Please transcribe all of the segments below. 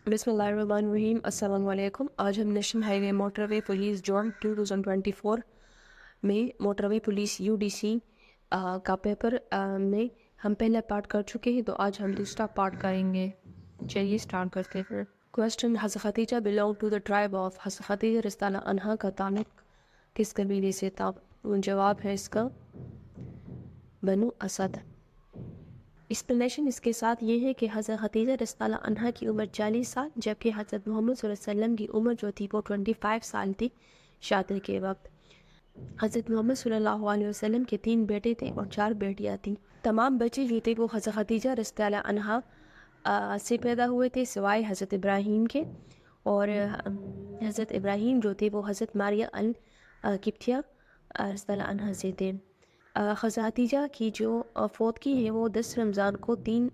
بسم اللہ الرحمن الرحیم، السلام علیکم۔ آج ہم نیشنل ہائی وے موٹر وے پولیس جون 2024 میں موٹر وے پولیس UDC کا پیپر میں ہم پہلا پارٹ کر چکے ہیں، تو آج ہم دوسرا پارٹ کریں گے۔ چلیے اسٹارٹ کرتے ہیں۔ کوشچن: حضرت Khadija belong to the tribe of, حضرت خدیجہ رضی اللہ عنہا کا تعلق کس قبیلے سے تھا؟ جواب ہے اس کا بنو اسد۔ ایکسپلینیشن اس کے ساتھ یہ ہے کہ حضرت خدیجہ رضی اللہ عنہا کی عمر 40 سال جبکہ حضرت محمد صلی اللہ علیہ وسلم کی عمر جو تھی وہ 25 سال تھی شادی کے وقت۔ حضرت محمد صلی اللہ علیہ وسلم کے 3 بیٹے تھے اور 4 بیٹیاں تھیں۔ تمام بچے جو تھے وہ حضرت خدیجہ رضی اللہ عنہا سے پیدا ہوئے تھے سوائے حضرت ابراہیم کے، اور حضرت ابراہیم جو تھے وہ حضرت ماریہ القبطیہ رضی اللہ عنہا سے تھے۔ حضرت خدیجہ کی جو فوتگی ہے وہ 10 رمضان کو 3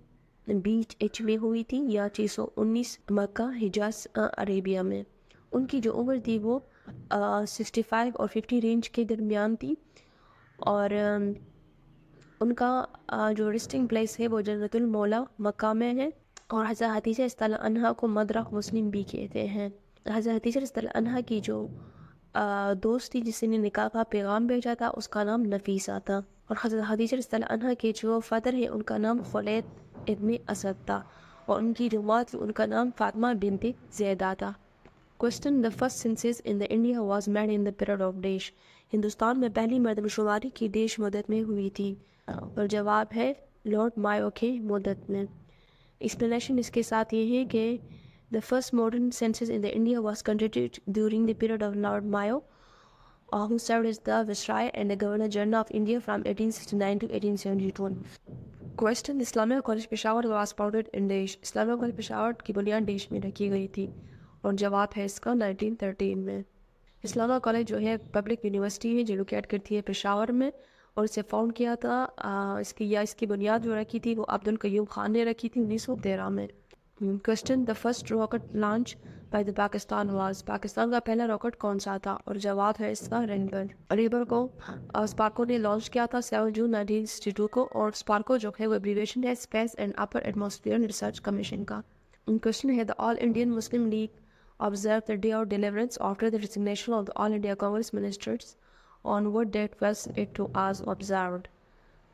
میں ہوئی تھی یا 619 مکہ حجاز عربیہ میں۔ ان کی جو عمر تھی وہ 65 اور 50 رینج کے درمیان تھی، اور ان کا جو ریسٹنگ پلیس ہے وہ جنت المولا مکہ میں ہے، اور حضرت خدیجہ رضی اللہ عنہا کو مدرہ مسلم بھی کہتے ہیں۔ حضرت خدیجہ رضی اللہ عنہا کی جو دوست تھی جس نے نکاح کا پیغام بھیجا تھا اس کا نام نفیسہ تھا، اور حضرت خدیجہ رضی اللہ عنہا کے جو فادر ہے ان کا نام خلید ابن اسد تھا، اور ان کی جو ماں تھی ان کا نام فاطمہ بنت زیدہ تھا۔ Question: The first census in the India was made in the period of dash. Hindustan میں پہلی مردم شماری کی ڈیش مدت میں ہوئی تھی، اور جواب ہے لارڈ مایو کے مدت میں۔ ایکسپلینیشن اس کے ساتھ یہ ہے کہ the first modern census in the India was conducted during the period of Lord Mayo, who served as the Viceroy and the Governor General of India from 1869 to 1872. Question: Islamia college Peshawar was founded in dash. Islamia college Peshawar کی بنیاد dash میں رکھی گئی تھی، اور جواب ہے اس کا 1913 میں۔ اسلامیہ کالج جو ہے پبلک یونیورسٹی ہے جو لوکیٹ کرتی ہے پشاور میں، اور اسے فاؤنڈ کیا تھا اس کی بنیاد جو رکھی تھی وہ عبد القیوم خان نے رکھی تھی 1913 میں۔ Question: The first rocket launch by the Pakistan was۔ Pakistan کا پہلا راکٹ کون سا تھا؟ اور جواب ہے اس کا ریبر کو اسپارکو نے لانچ کیا تھا 7 جون 1962 کو، اور اسپارکو جو ہے وہ ایبریویشن ہے space and upper atmosphere research commission کا۔ کوشچن ہے: The All Indian Muslim League observed the day of deliverance after the resignation of the All India Congress ministers. On what date was it was observed؟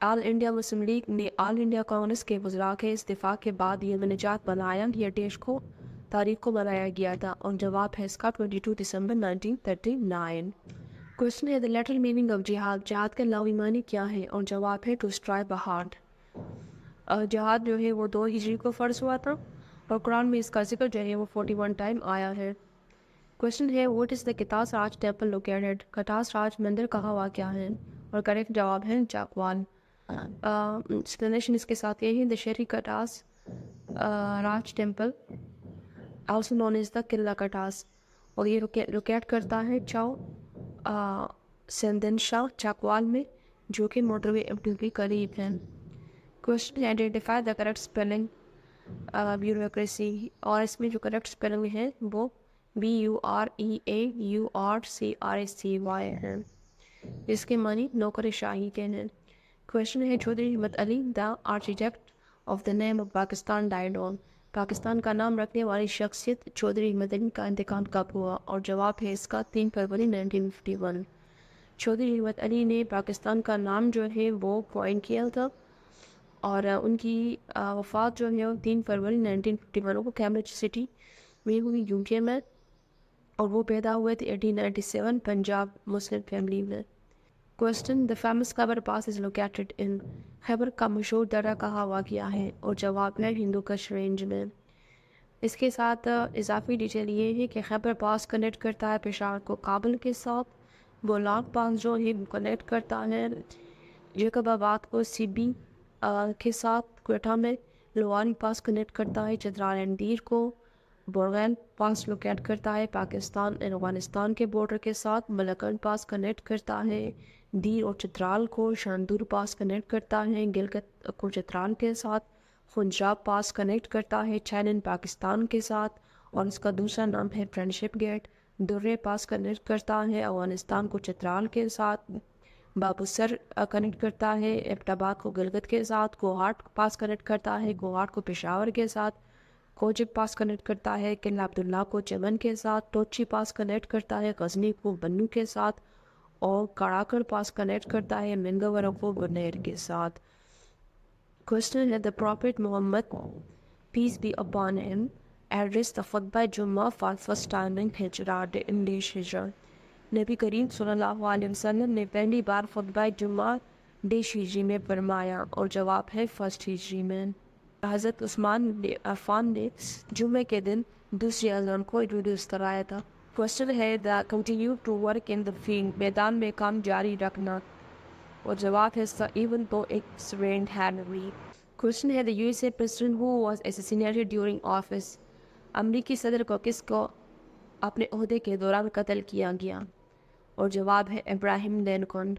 All India Muslim league نے آل India Congress کے وزراء کے استعفاء کے بعد یہ نجات بنایا، یہ ڈیش کو تاریخ کو بنایا گیا تھا، اور جواب ہے اس کا 22 دسمبر 1939۔ کوشچن ہے: the literal meaning of جہاد۔ جہاد کا لغوی معنی کیا ہے؟ اور جواب ہے to strike hard۔ جہاد جو ہے وہ 2 ہجری کو فرض ہوا تھا، اور قرآن میں اس کا ذکر جو ہے وہ 41 ٹائم آیا ہے۔ کوشچن ہے: what is the Katas Raj temple located؟ Katas Raj مندر کہاں واقع ہے؟ اور کریکٹ جواب ہے چاکوال۔ ایکسپلینیشن اس کے ساتھ یہ ہے: the Shri Katas Raj temple also known as the Qila Katas, اور یہ لوکیٹ کرتا ہے چاؤ سندن شاہ چاکوال میں، جو کہ موٹر وے ایمٹی کے قریب ہے۔ Question: identify the correct spelling bureaucracy, اور اس میں جو کریکٹ اسپیلنگ ہے وہ BUREAURCRACY ہے، اس کے معنی نوکر شاہی کے ہیں۔ کوشچن ہے: Chaudhry Rahmat Ali the architect of the name of Pakistan died on. Pakistan کا نام رکھنے والی شخصیت چودھری ہمت علی کا انتقال کب ہوا؟ اور جواب ہے اس کا 3 فروری 1951۔ چودھری ہمت علی نے پاکستان کا نام جو ہے وہ کوائن کیا تھا، اور ان کی وفات جو ہے 3 فروری 1951 کو کیمبرج سٹی میں ہوئی UK میں، اور وہ پیدا ہوئے تھے 1897 پنجاب مسلم فیملی میں۔ Question: The famous Khyber pass is located in۔ خیبر کا مشہور درہ کہاں واقع ہے؟ اور جواب ہے ہندوکش رینج میں۔ اس کے ساتھ اضافی ڈیٹیل یہ ہے کہ خیبر پاس کنیکٹ کرتا ہے پشاور کو کابل کے ساتھ، بولان پاس جو ہے کنیکٹ کرتا ہے جیکب آباد کو سیبی کے ساتھ کوئٹہ میں، لوانی پاس کنیکٹ کرتا ہے چترال اینڈ دیر کو، بورغیل پاس لوکیٹ کرتا ہے پاکستان اور افغانستان کے بارڈر کے ساتھ، ملکن پاس کنیکٹ کرتا ہے دیر اور چترال کو، شاندور پاس کنیکٹ کرتا ہے گلگت کو چترال کے ساتھ، خنجاب پاس کنیکٹ کرتا ہے چینن پاکستان کے ساتھ، اور اس کا دوسرا نام ہے فرینڈشپ گیٹ۔ درے پاس کنیکٹ کرتا ہے افغانستان کو چترال کے ساتھ، بابو سر کنیکٹ کرتا ہے ایبٹ آباد کو گلگت کے ساتھ، گوہاٹ پاس کنیکٹ کرتا ہے گوہاٹ کو پشاور کے ساتھ، کوجب پاس کنیکٹ کرتا ہے قلعہ عبداللہ کو چمن کے ساتھ، ٹوچی پاس کنیکٹ کرتا ہے غزنی کو بنو کے ساتھ، اور کڑاکڑ پاس کنیکٹ کرتا ہے منگورہ کو گنیر کے ساتھ۔ کوشچن ہے the Prophet Muhammad peace be upon him addressed the خطبہ جمعہ for first time in ہجرہ انڈیش ہجرہ۔ نبی کریم صلی اللہ علیہ وسلم نے پہلی بار خطبہ جمعہ ڈیش ہجری میں فرمایا، اور جواب ہے فرسٹ ہجری میں۔ حضرت عثمان عفان نے جمعے کے دن دوسری اذان کو انٹروڈیوس کرایا تھا۔ کوشچن ہے the continue to work in the field, میدان میں کام جاری رکھنا، اور جواب ہے ایون تو اٹس رینڈ ہیویلی۔ کوشچن ہے the U S A president who was assassinated during office, امریکی صدر کو کس کو اپنے عہدے کے دوران قتل کیا گیا، اور جواب ہے ابراہیم لنکن۔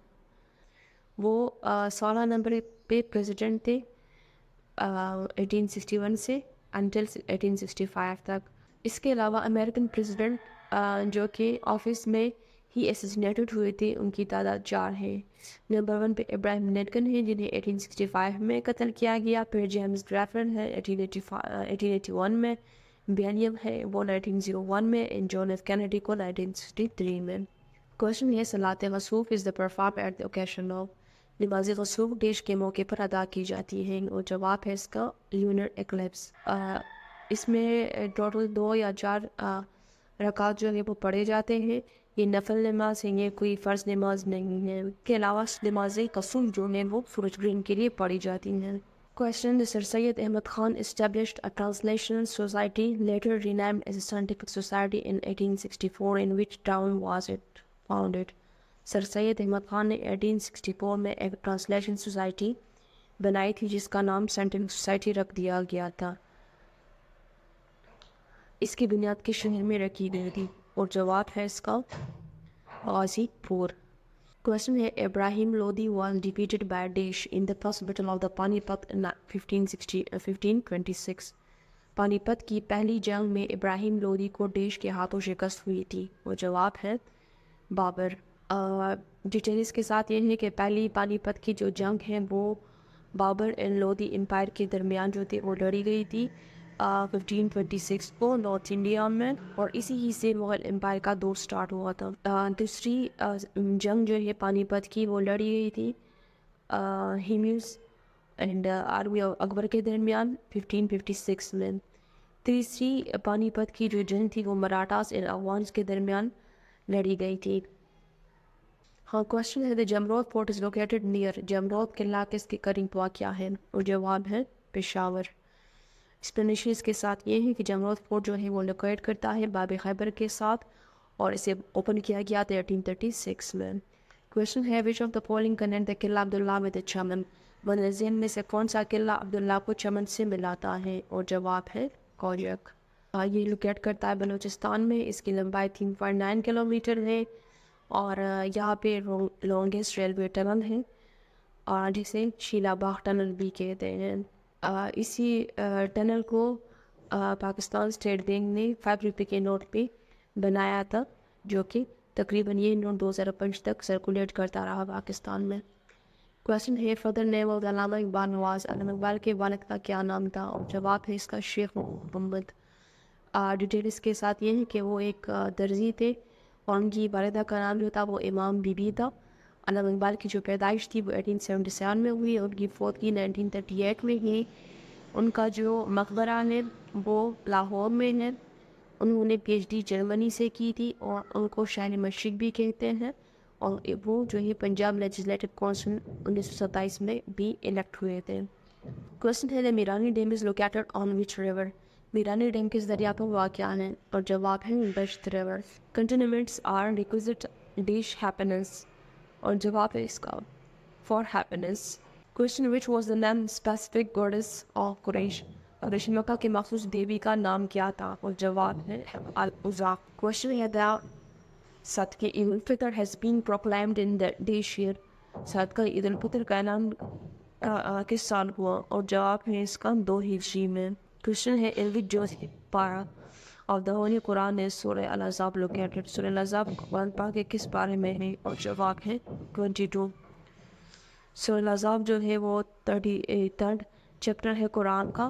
وہ 16 نمبر پہ پریزیڈنٹ تھے 1861 سے انٹل 1865 تک۔ اس کے علاوہ امریکن پریزیڈنٹ جو کہ آفس میں ہی اسیسینیٹڈ ہوئے تھے ان کی تعداد 4 ہے۔ نمبر 1 پہ ابراہیم لنکن ہیں جنہیں 1865 میں قتل کیا گیا، پھر جیمز گریفن ہے 1881 میں، بیلیم ہے وہ 1901 میں، اور جون ایف کینیڈی کو 1963 میں۔ کوشچن ہے صلاۃ غصوف is the perform at the occasion of, نماز غصوف ڈیش کے موقع پر ادا کی جاتی ہیں، اور جواب ہے اس کا لونر ایکلپس۔ اس میں ٹوٹل 2 یا 4 رکعت جو ہے وہ پڑھے جاتے ہیں، یہ نفل نماز ہے، یہ کوئی فرض نماز نہیں ہے۔ اس کے علاوہ نماز غصوف جو ہے وہ سورج گرہن کے لیے پڑھی جاتی ہیں۔ Question: Sir Syed Ahmad Khan established a translation society, later renamed as a scientific society in 1864. In which town was it founded? سر سید احمد خان نے 1864 میں ایک ٹرانسلیشن سوسائٹی بنائی تھی جس کا نام سائنٹیفک سوسائٹی رکھ دیا گیا تھا۔ اس کی بنیاد کس شہر میں رکھی گئی تھی، اور جواب ہے اس کا غازی پور۔ کوشچن ہے ابراہیم Lodhi was defeated by Daesh in the first battle of the پانی پت in 1526۔ پانی پت کی پہلی جنگ میں ابراہیم لودھی کو ڈیش کے ہاتھوں شکست ہوئی تھی، وہ جواب ہے بابر۔ ڈیٹیلز کے ساتھ یہ ہے کہ پہلی پانی پت کی جو جنگ ہے وہ بابر اینڈ لودھی امپائر کے درمیان جو تھی وہ لڑی گئی تھی 1526 کو نارتھ انڈیا میں، اور اسی ہی سے مغل امپائر کا دور سٹارٹ ہوا تھا۔ دوسری جنگ جو ہے پانی پت کی وہ لڑی گئی تھی ہیمیوس اینڈ آرمی اکبر کے درمیان 1556 میں۔ تیسری پانی پت کی جو جنگ تھی وہ مراٹھاس اینڈ افغانس کے درمیان لڑی گئی تھی۔ ہاں کوشچن ہے Jamrud fort is located near, Jamrud قلعہ کس کے قریب واقع ہے، اور جواب ہے پشاور۔ ایکسپلینیشن اس کے ساتھ یہ ہے کہ جمرود فورٹ جو ہے وہ لوکیٹ کرتا ہے باب خیبر کے ساتھ، اور اسے اوپن کیا گیا تھا 1836 میں۔ کوشچن ہے which of the following connect the Qila Abdullah with چمن، بنظیر میں سے کون سا قلعہ عبداللہ کو چمن سے ملاتا ہے، اور جواب ہے کوجک۔ یہ لوکیٹ کرتا ہے بلوچستان میں، اس کی لمبائی 3.9 کلومیٹر ہے، اور یہاں پہ لانگیسٹ ریلوے ٹنل ہے، اور جسے شیلا باغ ٹنل بھی کہتے ہیں۔ اسی ٹنل کو پاکستان اسٹیٹ بینک نے 5 روپے کے نوٹ پہ بنایا تھا، جو کہ تقریباً یہ نوٹ 2005 تک سرکولیٹ کرتا رہا پاکستان میں۔ کوشچن ہے فادر نیم آف علامہ اقبال نواز، علامہ اقبال کے والد کا کیا نام تھا، اور جواب ہے اس کا شیخ محمد۔ ڈیٹیل اس کے ساتھ یہ ہے کہ وہ ایک درزی تھے، اور ان کی والدہ کا نام جو تھا وہ امام بی بی تھا۔ علامہ اقبال کی جو پیدائش تھی وہ 1877 میں ہوئی، اور ان کی فوت کی 1938 میں ہوئی۔ ان کا جو مقبرہ ہے وہ لاہور میں ہے۔ انہوں نے پی ایچ ڈی جرمنی سے کی تھی، اور ان کو شاہر مشرق بھی کہتے ہیں، اور وہ جو ہے پنجاب لیجسلیٹو کونسل 1927 میں بھی الیکٹ ہوئے تھے۔ کوشچن ہے Mirani dam is located on which river, Mirani dam کس دریا پر واقع ہے، اور جواب ہے بیشت river. Contentments are requisite dash happiness, اور جواب ہے اس کا for happiness. Question which was the name specific goddess of Quraysh, Quraysh Mecca کے مخصوص دیوی کا نام کیا تھا، اور جواب ہے العزا۔ کوشچن ہے دا صدقہ عید الفطر has been proclaimed in the dash year, صدقہ عید الفطر کا اعلان کس سال ہوا، اور جواب ہے اس کا 2 ہجری میں۔ کوشچن ہے ان وچ جو پارا آف دا ہول قرآن ہے سورہ الاحزاب لوکیٹڈ، سورہ الاحزاب قرآن پاک کے کس بارے میں ہے، اور جواب ہے 22۔ سورہ الاحزاب جو ہے وہ 33 چیپٹر ہے قرآن کا۔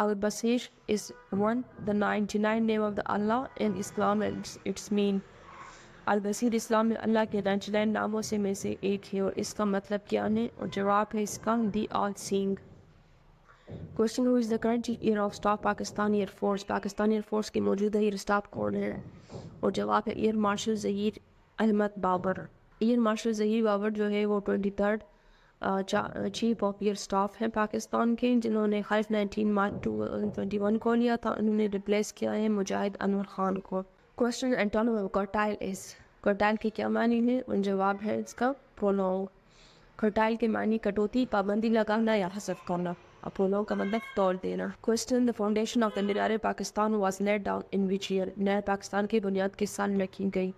Al-Basir is one the 99 name of the Allah in Islam and its mean. Al-Basir اسلام میں اللہ کے 99 ناموں سے میں سے ایک ہے اور اس کا مطلب کیا ہے اور جواب ہے اس کا the all seeing. Question who is the current chief air of staff Pakistan air force. Pakistan air force کے موجودہ ایئر اسٹاف کون ہے اور جواب ہے air marshal Zaheer Ahmed Babar. Air marshal Zaheer Babar جو ہے وہ 23rd chief of air staff ہیں پاکستان کے جنہوں نے 19 مارچ 2021 کو لیا تھا. انہوں نے ریپلیس کیا ہے مجاہد انور خان کو. Question antonym of curtail is. curtail کے کیا معنی ہے اور جواب ہے اس کا prolong. curtail کے معنی کٹوتی پابندی لگانا یا حذف کرنا. prolong کا مطلب توڑ دینا. Question the foundation of the Minar Pakistan was laid down in which year. مینار پاکستان کی بنیاد کس سال میں رکھی گئی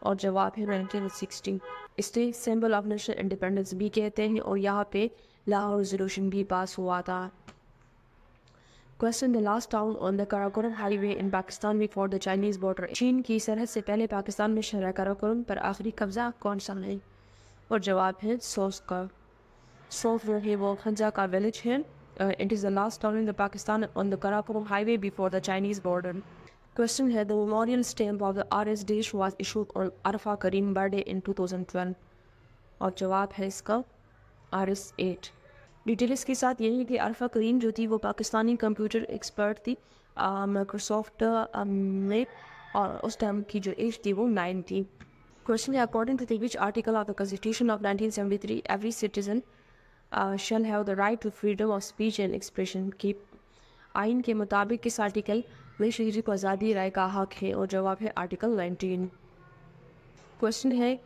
اور جواب ہے 1960. State symbol of national independence بھی کہتے ہیں اور یہاں پہ لاہور ریزولوشن بھی پاس ہوا تھا. Question the last town on the Karakoram highway in Pakistan before the Chinese border. چین کی سرحد سے پہلے پاکستان میں شہر کراکورم پر آخری قبضہ کون سا ہے اور جواب ہے سوس کا. سوس جو ہے وہ خنجہ کا ولیج ہے. It is the last town in the Pakistan on the Karakoram highway before the Chinese border. Question ہے the memorial stamp of the RS Dish was issued on Arfa Karim birthday in 2012 اور جواب ہے اس کا RS 8. Details کے ساتھ یہی ہے کہ عرفہ کریم جو تھی وہ پاکستانی کمپیوٹر ایکسپرٹ تھی مائکروسافٹ میں اور اس ٹائم کی جو ایج تھی وہ 9 تھی. کوشچن ہے according to which article of the constitution of 1973 every citizen shall have the right to freedom of speech and expression. کی آئین کے مطابق کس آرٹیکل میں شہری کو آزادی رائے کا حق ہے اور جواب ہے آرٹیکل 19. کوشچن ہے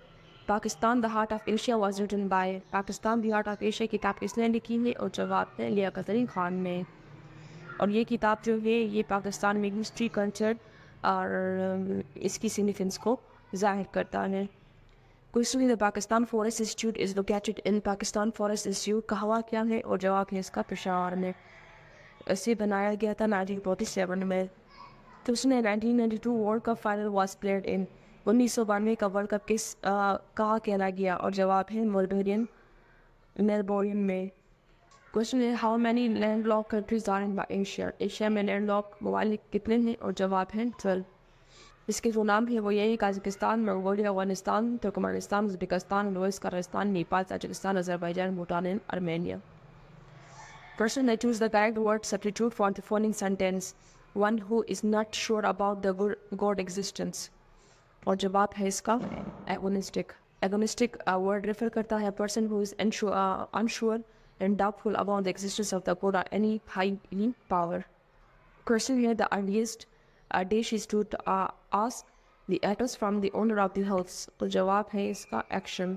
Pakistan the heart of Asia was written by. Pakistan the heart of Asia کتاب کس نے لکھی ہے اور جواب ہے لیاقت علی خان نے. اور یہ کتاب جو ہے یہ پاکستان میں ہسٹری کلچر اور اس کی سگنیفیکینس کو ظاہر کرتا ہے. Question the Pakistan forest institute is located in. Pakistan forest institute کہاں کیا ہے اور جواب ہے اس کا پشاور میں. اسے بنایا گیا تھا 1947 میں. کوشچن ہے 1992 world cup final was played in. 1992 کا ورلڈ کپ کہاں کھیلا گیا اور جواب ہے میلبورن میں. کوشچن ہے how many land lock countries are in Asia. Asia میں لینڈ لاک ممالک کتنے ہیں اور جواب ہے 12. اس کے جو نام ہے وہ یہی Kazakhstan Mongolia Afghanistan Turkmenistan Uzbekistan Balochistan Nepal Tajikistan Azerbaijan Bhutan and Armenia. Question I choose the correct word substitute for the following sentence. One who is not sure about the God existence. اور جواب ہے اس کا agnostic. Agnostic word refer کرتا ہے person who is unsure and doubtful about the existence of the God or any high power. Question here the earliest dish is to ask the address from the owner of the house. اور جواب ہے اس کا action.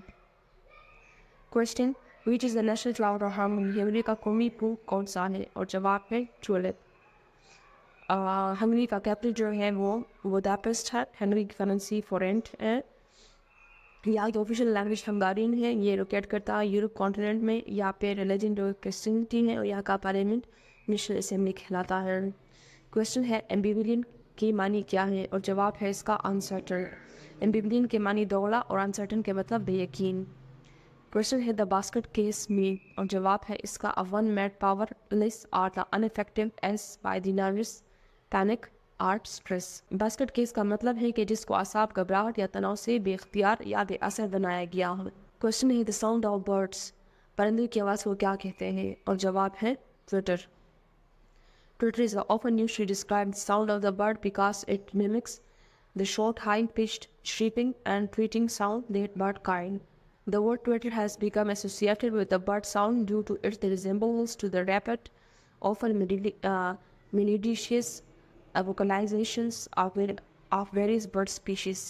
Question which is the national flower of Hungary. Hungary کا قومی پھول کون سا ہے اور جواب ہے ٹولپ. ہنگری کا کیپٹل جو ہے وہ بوداپسٹ ہے. ہنگری کی کرنسی فورنٹ ہے. یہاں کی آفیشیل لینگویج ہنگارین ہے. یہ لوکیٹ کرتا ہے یورپ کانٹیننٹ میں. یہاں پہ ریلیجن جو کرسچنٹی ہے اور یہاں کا پارلیمنٹ نیشنل اسمبلی کہلاتا ہے. کوشچن ہے ایمبیویلین کی معنی کیا ہے اور جواب ہے اس کا انسرٹن. ایمبیویلین کے معنی دوگلا اور انسرٹن کے مطلب بے یقین. کوشچن ہے دا باسکٹ کیس مین اور جواب ہے اس کا one made powerless are the infective as by the nervous panic art stress. Basket case کا مطلب ہے کہ جس کو اعصاب گھبراہٹ یا تناؤ سے بے اختیار یا بے اثر بنایا گیا ہو. کوشچن ہے دا ساؤنڈ آف برڈس. پرندے کی آواز کو کیا کہتے ہیں اور جواب ہے Twitter. Twitter is often used to describe the sound of the bird because it mimics the short high-pitched chirping and tweeting sound that bird kind. The word twitter has become associated with the bird sound due to its resemblance to the rapid, often melodious vocalizations of various bird species.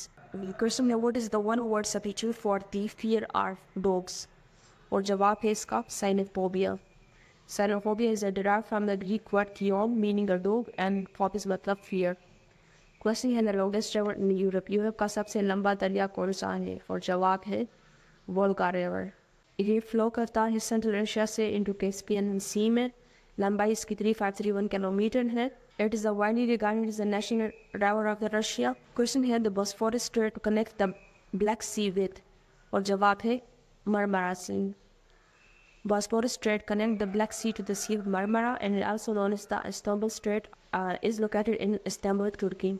Question: what is the one word substitute for the fear of dogs? اور جواب ہے اس کا cynophobia. Cynophobia is derived from the Greek word kion meaning a dog and phobia مطلب fear. Question ہے the longest river in Europe. Europe کا سب سے لمبا دریا کون سا ہے اور جواب ہے وولگا ریور. یہ فلو کرتا ہے سینٹرل ایشیا سے انٹو کیسپین سی میں. لمبائی اس کی 3531 کلومیٹر ہے. It is widely regarded as the national river of the Russia. Question here: the Bosphorus Strait connects the Black Sea with اور جواب ہے مرمرا سے. Bosphorus Strait connects the Black Sea to the Sea of Marmara, and it also known as the Istanbul Strait, is located in Istanbul, Turkey.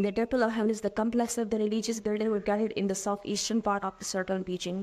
The temple of heaven is the complex of the religious building located in the southeastern part of the southern Beijing.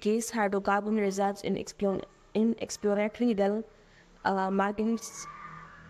gas hydrocarbon reserves in exploratory well Margins